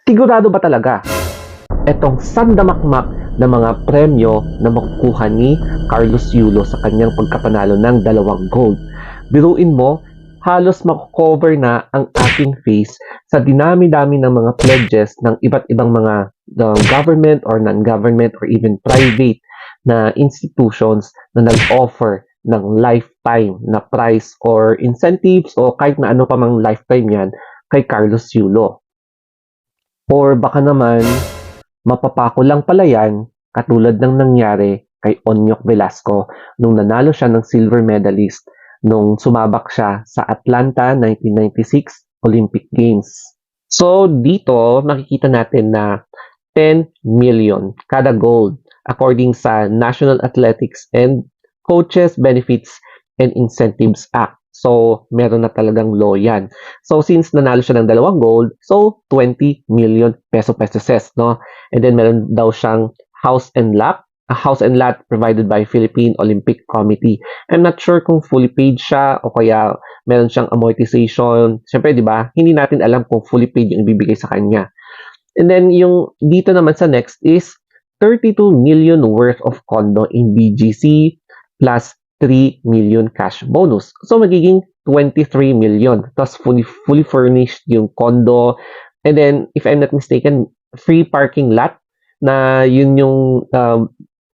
Sigurado ba talaga etong sandamakmak na mga premyo na makukuha ni Carlos Yulo sa kanyang pagkapanalo ng 2 gold? Biruin mo, halos makocover na ang ating face sa dinami-dami ng mga pledges ng iba't ibang mga government or non-government or even private na institutions na nag-offer ng lifetime na prize or incentives o kahit na ano pa mang lifetime yan kay Carlos Yulo. Or baka naman, mapapako lang pala yan katulad ng nangyari kay Onyok Velasco nung nanalo siya ng silver medalist nung sumabak siya sa Atlanta 1996 Olympic Games. So dito makikita natin na 10 million kada gold according sa National Athletics and Coaches Benefits and Incentives Act. So, meron na talagang law yan. So, since nanalo siya ng 2 gold, so 20 million pesos, no? And then, meron daw siyang house and lot, a house and lot provided by Philippine Olympic Committee. I'm not sure kung fully paid siya o kaya meron siyang amortization. Siyempre, di ba, hindi natin alam kung fully paid yung ibibigay sa kanya. And then, yung dito naman sa next is 32 million worth of condo in BGC plus 3 million cash bonus. So, magiging 23 million. Tapos, fully furnished yung condo. And then, if I'm not mistaken, free parking lot na yun yung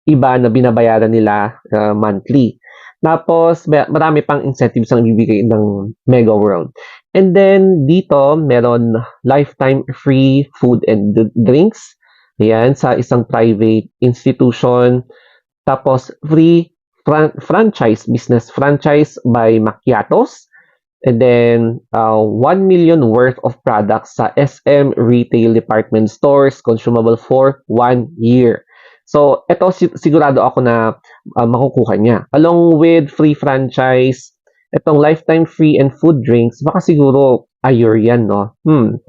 iba na binabayaran nila monthly. Tapos, marami pang incentives ang ibibigay ng Mega World. And then, dito, meron lifetime free food and drinks. Ayan, sa isang private institution. Tapos, free business franchise by Macchiatos. And then, 1 million worth of products sa SM Retail Department Stores, consumable for 1 year. So, ito sigurado ako na makukuha niya. Along with free franchise, itong lifetime free and food drinks, baka siguro ayur yan, no?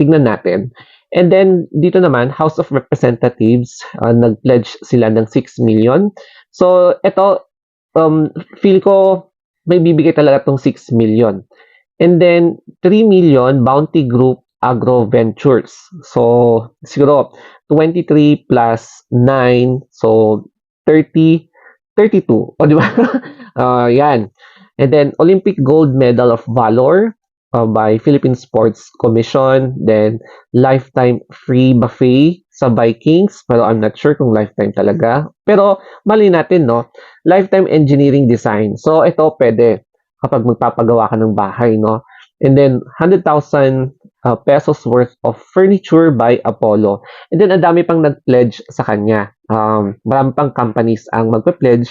Tignan natin. And then, dito naman, House of Representatives, nag-pledge sila ng 6 million. So, ito, feel ko may bibigay talaga tong 6 million. And then, 3 million Bounty Group Agro Ventures. So, siguro, 23 plus 9, so 30, 32. O, di ba? Yan. And then, Olympic Gold Medal of Valor by Philippine Sports Commission. Then, lifetime free buffet sa Vikings. Pero I'm not sure kung lifetime talaga. Pero, mali natin, no? Lifetime engineering design. So, ito pwede kapag magpapagawa ka ng bahay, no? And then, 100,000 pesos worth of furniture by Apollo. And then, ang dami pang nag-pledge sa kanya. Marami pang companies ang magpe-pledge.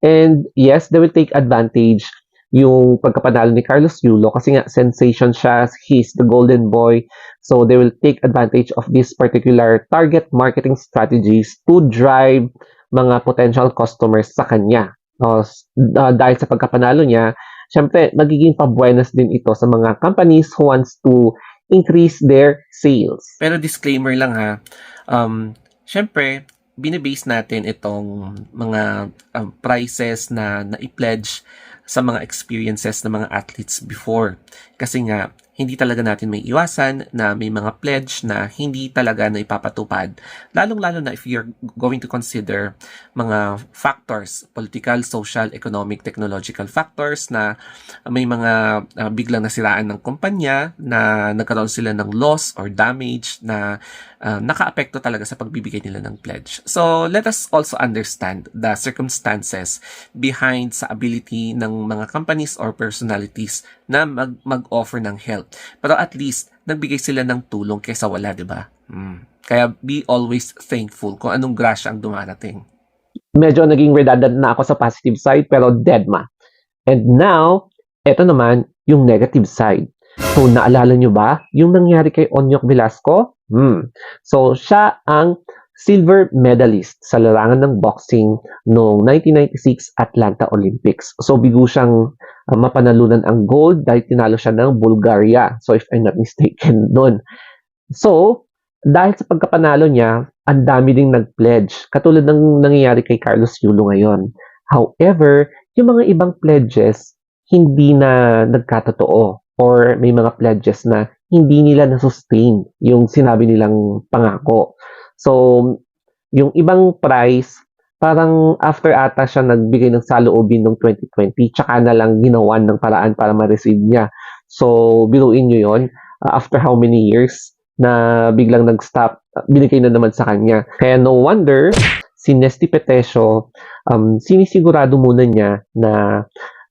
And yes, they will take advantage yung pagkapanalo ni Carlos Yulo kasi nga sensation siya, he's the golden boy. So, they will take advantage of this particular target marketing strategies to drive mga potential customers sa kanya. Dahil sa pagkapanalo niya, syempre, magiging pabuenas din ito sa mga companies who wants to increase their sales. Pero disclaimer lang ha, syempre, binibase natin itong mga prices na i-pledge sa mga experiences ng mga athletes before. Kasi nga, hindi talaga natin may iwasan na may mga pledge na hindi talaga na ipapatupad. Lalong-lalo na if you're going to consider mga factors, political, social, economic, technological factors na may mga biglang nasiraan ng kumpanya na nagkaroon sila ng loss or damage na nakaapekto talaga sa pagbibigay nila ng pledge. So, let us also understand the circumstances behind sa ability ng mga companies or personalities na mag-offer ng help. Pero at least, nagbigay sila ng tulong kaysa wala, di ba? Kaya be always thankful kung anong grasya ang dumarating. Medyo naging redundant na ako sa positive side, pero deadma. And now, eto naman, yung negative side. So, naalala nyo ba yung nangyari kay Onyok Velasco? So, siya ang silver medalist sa larangan ng boxing noong 1996 Atlanta Olympics. So, bigo siyang mapanalunan ang gold dahil tinalo siya ng Bulgaria. So, if I'm not mistaken nun. So, dahil sa pagkapanalo niya, ang dami ding nag-pledge. Katulad ng nangyayari kay Carlos Yulo ngayon. However, yung mga ibang pledges, hindi na nagkatotoo. or may mga pledges na hindi nila na-sustain yung sinabi nilang pangako. So, yung ibang prize, parang after ata siya nagbigay ng saloobin noong 2020, tsaka na lang ginawan ng paraan para ma-receive niya. So, biruin nyo yun, after how many years na biglang nag-stop, binigay na naman sa kanya. Kaya no wonder, si Nesty Petesio, sinisigurado muna niya na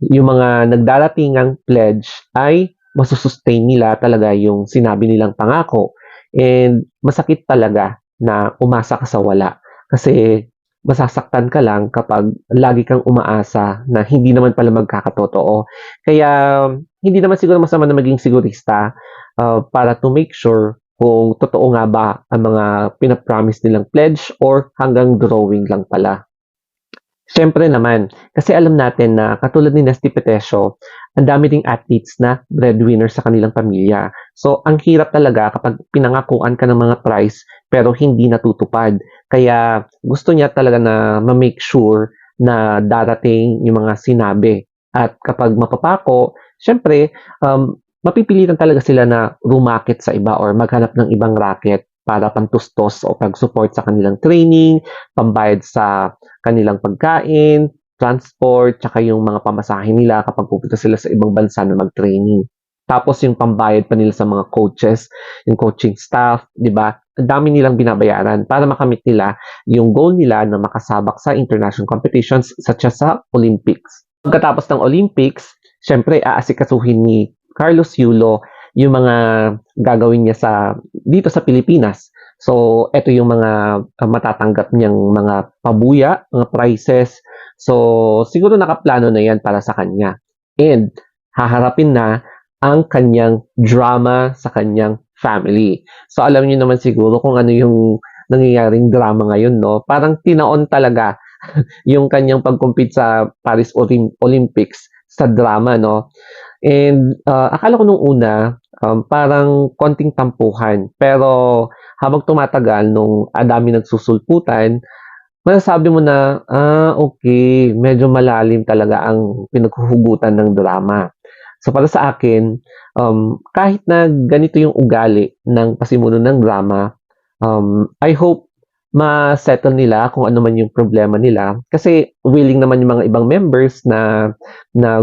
yung mga nagdaratingang pledge ay masusustain nila talaga yung sinabi nilang pangako. And masakit talaga na umasa ka sa wala. Kasi masasaktan ka lang kapag lagi kang umaasa na hindi naman pala magkakatotoo. Kaya hindi naman siguro masama na maging sigurista para to make sure kung totoo nga ba ang mga pinapromise nilang pledge or hanggang drawing lang pala. Siyempre naman, kasi alam natin na katulad ni Nesty Petesio, ang dami ding athletes na breadwinner sa kanilang pamilya. So, ang hirap talaga kapag pinangakuan ka ng mga prize pero hindi natutupad. Kaya gusto niya talaga na ma-make sure na darating yung mga sinabi. At kapag mapapako, siyempre, mapipilitan talaga sila na rumakit sa iba or maghanap ng ibang racket para pantustos o pag-support sa kanilang training, pambayad sa kanilang pagkain, transport, tsaka yung mga pamasahe nila kapag pupunta sila sa ibang bansa na mag-training. Tapos yung pambayad pa nila sa mga coaches, yung coaching staff, di ba? Ang dami nilang binabayaran para makamit nila yung goal nila na makasabak sa international competitions such as sa Olympics. Pagkatapos ng Olympics, syempre aasikasuhin ni Carlos Yulo yung mga gagawin niya dito sa Pilipinas. So, ito yung mga matatanggap niyang mga pabuya, mga prizes. So, siguro nakaplano na yan para sa kanya. And, haharapin na ang kanyang drama sa kanyang family. So, alam niyo naman siguro kung ano yung nangyayaring drama ngayon, no? Parang tinaon talaga yung kanyang pag-compete sa Paris Olympics sa drama, no? And akala ko nung una, parang konting tampuhan. Pero habang tumatagal, nung dami nagsusulputan, masasabi mo na, okay, medyo malalim talaga ang pinaghuhugutan ng drama. So para sa akin, kahit na ganito yung ugali ng pasimuno ng drama, I hope ma-settle nila kung ano man yung problema nila. Kasi willing naman yung mga ibang members na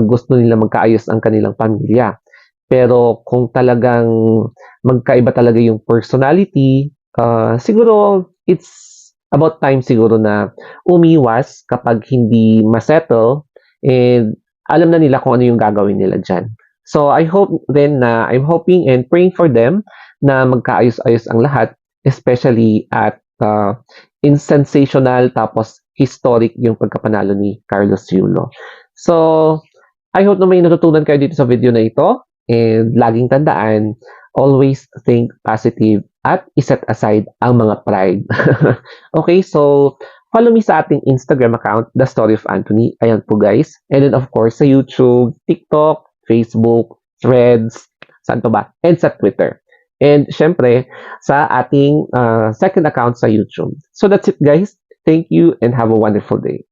gusto nila magkaayos ang kanilang pamilya. Pero kung talagang magkaiba talaga yung personality, siguro it's about time siguro na umiwas kapag hindi masettle and alam na nila kung ano yung gagawin nila dyan. So I hope then na I'm hoping and praying for them na magkaayos-ayos ang lahat, especially at in sensational tapos historic yung pagkapanalo ni Carlos Yulo. So, I hope na may natutunan kayo dito sa video na ito and laging tandaan, always think positive at iset aside ang mga pride. Okay, so follow me sa ating Instagram account, The Story of Anthony. Ayan po guys. And then of course sa YouTube, TikTok, Facebook, Threads, saan to ba? And sa Twitter. And syempre, sa ating second account sa YouTube. So that's it guys. Thank you and have a wonderful day.